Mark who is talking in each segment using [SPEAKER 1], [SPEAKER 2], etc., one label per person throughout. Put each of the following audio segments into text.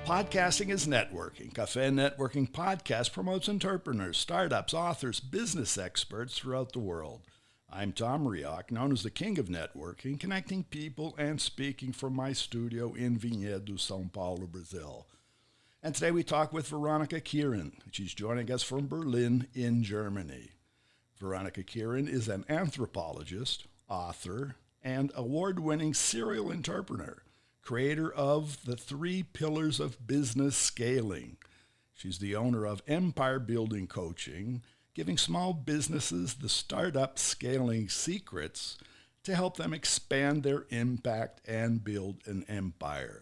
[SPEAKER 1] Podcasting is networking. Café and Networking Podcast promotes entrepreneurs, startups, authors, business experts throughout the world. I'm Tom Reaoch, known as the King of Networking, connecting people and speaking from my studio in Vinhedo, São Paulo, Brazil. And today we talk with Veronica Kirin. She's joining us from Berlin in Germany. Veronica Kirin is an anthropologist, author, and award-winning serial entrepreneur, creator of the 3 Pillars of Business Scaling. She's the owner of Empire Building Coaching, giving small businesses the startup scaling secrets to help them expand their impact and build an empire.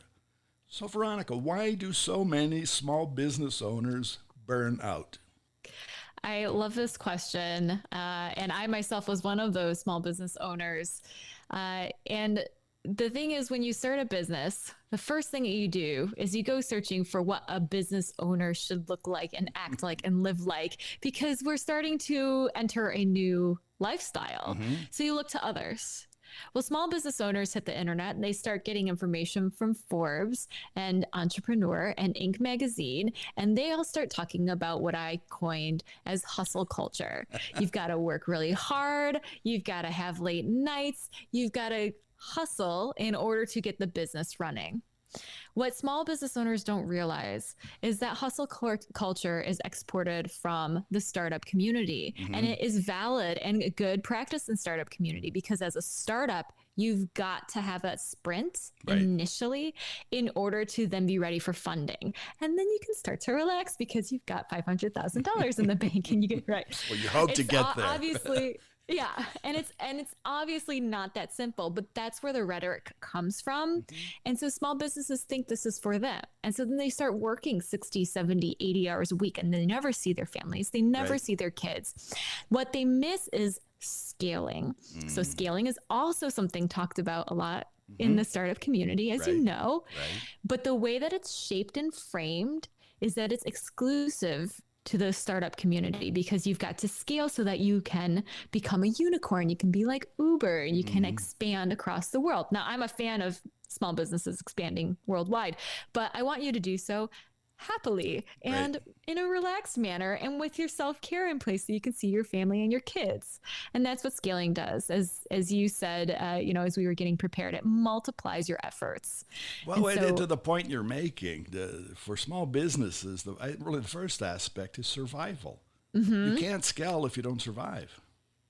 [SPEAKER 1] So Veronica, why do so many small business owners burn out?
[SPEAKER 2] I love this question. And I myself was one of those small business owners. And the thing is, when you start a business, the first thing that you do is you go searching for what a business owner should look like and act like and live like, because we're starting to enter a new lifestyle. So you look to others. Well, small business owners hit the internet and they start getting information from Forbes and Entrepreneur and Inc. magazine, and they all start talking about what I coined as hustle culture. You've got to work really hard. You've got to have late nights. You've got to hustle in order to get the business running. What small business owners don't realize is that hustle culture is exported from the startup community, and it is valid and good practice in startup community, because as a startup, you've got to have a sprint initially in order to then be ready for funding. And then you can start to relax because you've got $500,000 in the bank and you get right.
[SPEAKER 1] Well, you hope to get there.
[SPEAKER 2] Obviously. Yeah. And it's obviously not that simple, but that's where the rhetoric comes from. And so small businesses think this is for them. And so then they start working 60, 70, 80 hours a week, and they never see their families. They never see their kids. What they miss is scaling. So scaling is also something talked about a lot in the startup community, as you know. But the way that it's shaped and framed is that it's exclusive to the startup community, because you've got to scale so that you can become a unicorn. You can be like Uber and you can expand across the world. Now, I'm a fan of small businesses expanding worldwide, but I want you to do so happily and in a relaxed manner and with your self-care in place so you can see your family and your kids. And that's what scaling does. As you said, as we were getting prepared, it multiplies your efforts.
[SPEAKER 1] Well, to the point you're making, for small businesses, the first aspect is survival. You can't scale if you don't survive.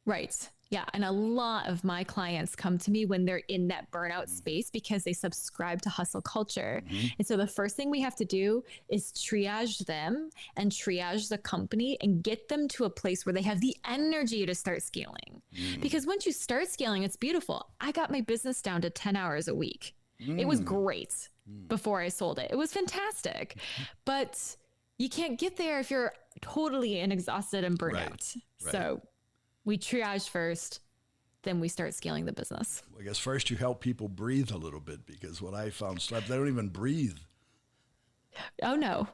[SPEAKER 1] Right.
[SPEAKER 2] Yeah. And a lot of my clients come to me when they're in that burnout space because they subscribe to hustle culture. And so the first thing we have to do is triage them and triage the company and get them to a place where they have the energy to start scaling. Because once you start scaling, it's beautiful. I got my business down to 10 hours a week. It was great before I sold it. It was fantastic. But you can't get there if you're totally exhausted and burnt out. So we triage first, then we start scaling the business.
[SPEAKER 1] Well, I guess first you help people breathe a little bit, because what I found, they don't even breathe.
[SPEAKER 2] Oh, no.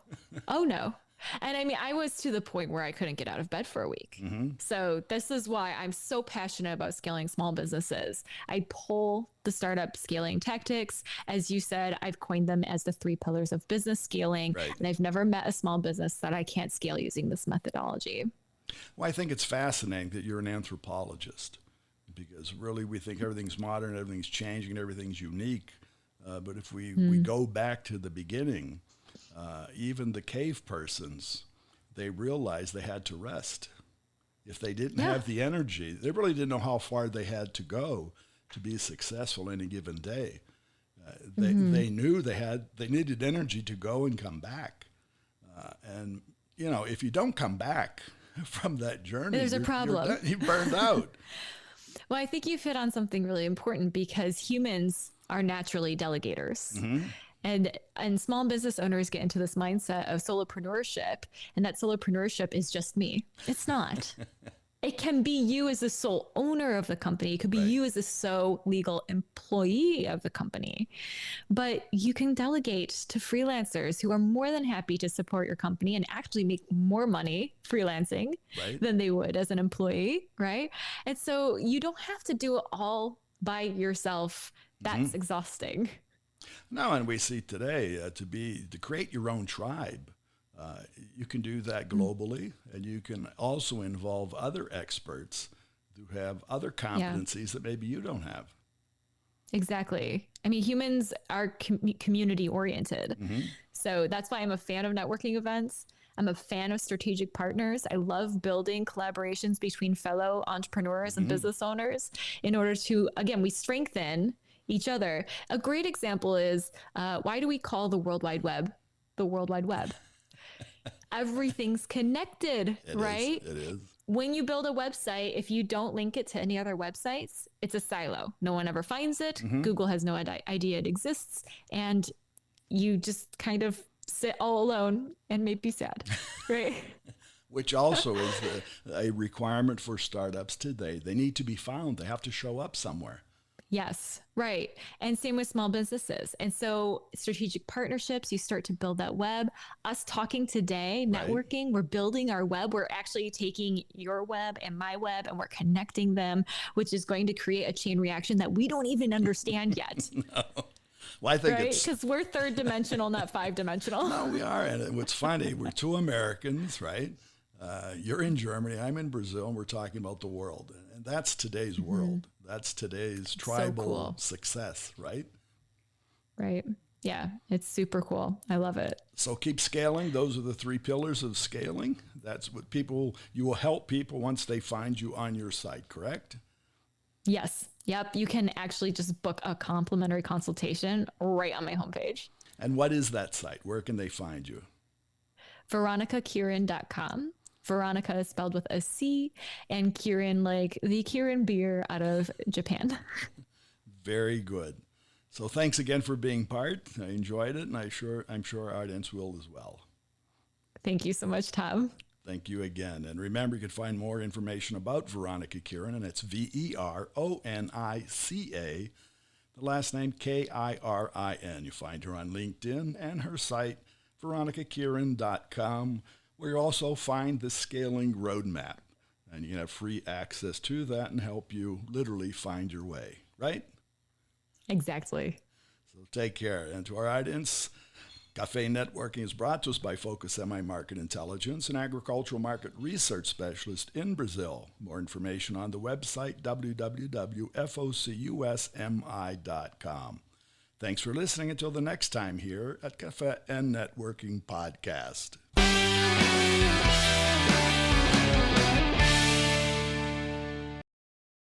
[SPEAKER 2] And I mean, I was to the point where I couldn't get out of bed for a week. So this is why I'm so passionate about scaling small businesses. I pull the startup scaling tactics. As you said, I've coined them as the 3 pillars of business scaling. And I've never met a small business that I can't scale using this methodology.
[SPEAKER 1] Well, I think it's fascinating that you're an anthropologist, because really we think everything's modern, everything's changing, everything's unique. But if we go back to the beginning, even the cave persons, they realized they had to rest. If they didn't have the energy, they really didn't know how far they had to go to be successful any given day. They knew they needed energy to go and come back. And if you don't come back from that journey,
[SPEAKER 2] there's a problem.
[SPEAKER 1] You burned out.
[SPEAKER 2] Well, I think you've hit on something really important, because humans are naturally delegators. And small business owners get into this mindset of solopreneurship, and that solopreneurship is just me. It's not. It can be you as the sole owner of the company. It could be you as the sole legal employee of the company. But you can delegate to freelancers who are more than happy to support your company and actually make more money freelancing than they would as an employee, right? And so you don't have to do it all by yourself. That's exhausting.
[SPEAKER 1] No, and we see today to create your own tribe. You can do that globally, and you can also involve other experts who have other competencies that maybe you don't have.
[SPEAKER 2] Exactly. I mean, humans are community oriented. So that's why I'm a fan of networking events. I'm a fan of strategic partners. I love building collaborations between fellow entrepreneurs and business owners in order to, again, we strengthen each other. A great example is why do we call the World Wide Web the World Wide Web? Everything's connected, right?
[SPEAKER 1] It is.
[SPEAKER 2] When you build a website, if you don't link it to any other websites, it's a silo. No one ever finds it. Google has no idea it exists. And you just kind of sit all alone and may be sad, right?
[SPEAKER 1] Which also is a requirement for startups today. They need to be found. They have to show up somewhere.
[SPEAKER 2] Yes, right. And same with small businesses. And so strategic partnerships, you start to build that web. Us talking today, networking, we're building our web. We're actually taking your web and my web and we're connecting them, which is going to create a chain reaction that we don't even understand yet.
[SPEAKER 1] No. Well, I think it's
[SPEAKER 2] because we're third dimensional, not five dimensional.
[SPEAKER 1] No, we are. And what's funny, we're two Americans, right? You're in Germany, I'm in Brazil, and we're talking about the world. And that's today's world. That's today's tribal success, right?
[SPEAKER 2] Right. Yeah, it's super cool. I love it.
[SPEAKER 1] So keep scaling. Those are the 3 pillars of scaling. That's what you will help people once they find you on your site, correct?
[SPEAKER 2] Yes. Yep. You can actually just book a complimentary consultation right on my homepage.
[SPEAKER 1] And what is that site? Where can they find you?
[SPEAKER 2] VeronicaKirin.com. Veronica is spelled with a C, and Kirin like the Kirin beer out of Japan.
[SPEAKER 1] Very good. So thanks again for being part. I enjoyed it, and I'm sure our audience will as well.
[SPEAKER 2] Thank you so much, Tom.
[SPEAKER 1] Thank you again. And remember, you can find more information about Veronica Kirin, and it's Veronica, the last name Kirin. You find her on LinkedIn and her site, veronicakirin.com, where you also find the scaling roadmap. And you can have free access to that and help you literally find your way, right?
[SPEAKER 2] Exactly.
[SPEAKER 1] So take care. And to our audience, Café Networking is brought to us by Focus MI Market Intelligence, an agricultural market research specialist in Brazil. More information on the website, www.focusmi.com. Thanks for listening until the next time here at Café and Networking Podcast.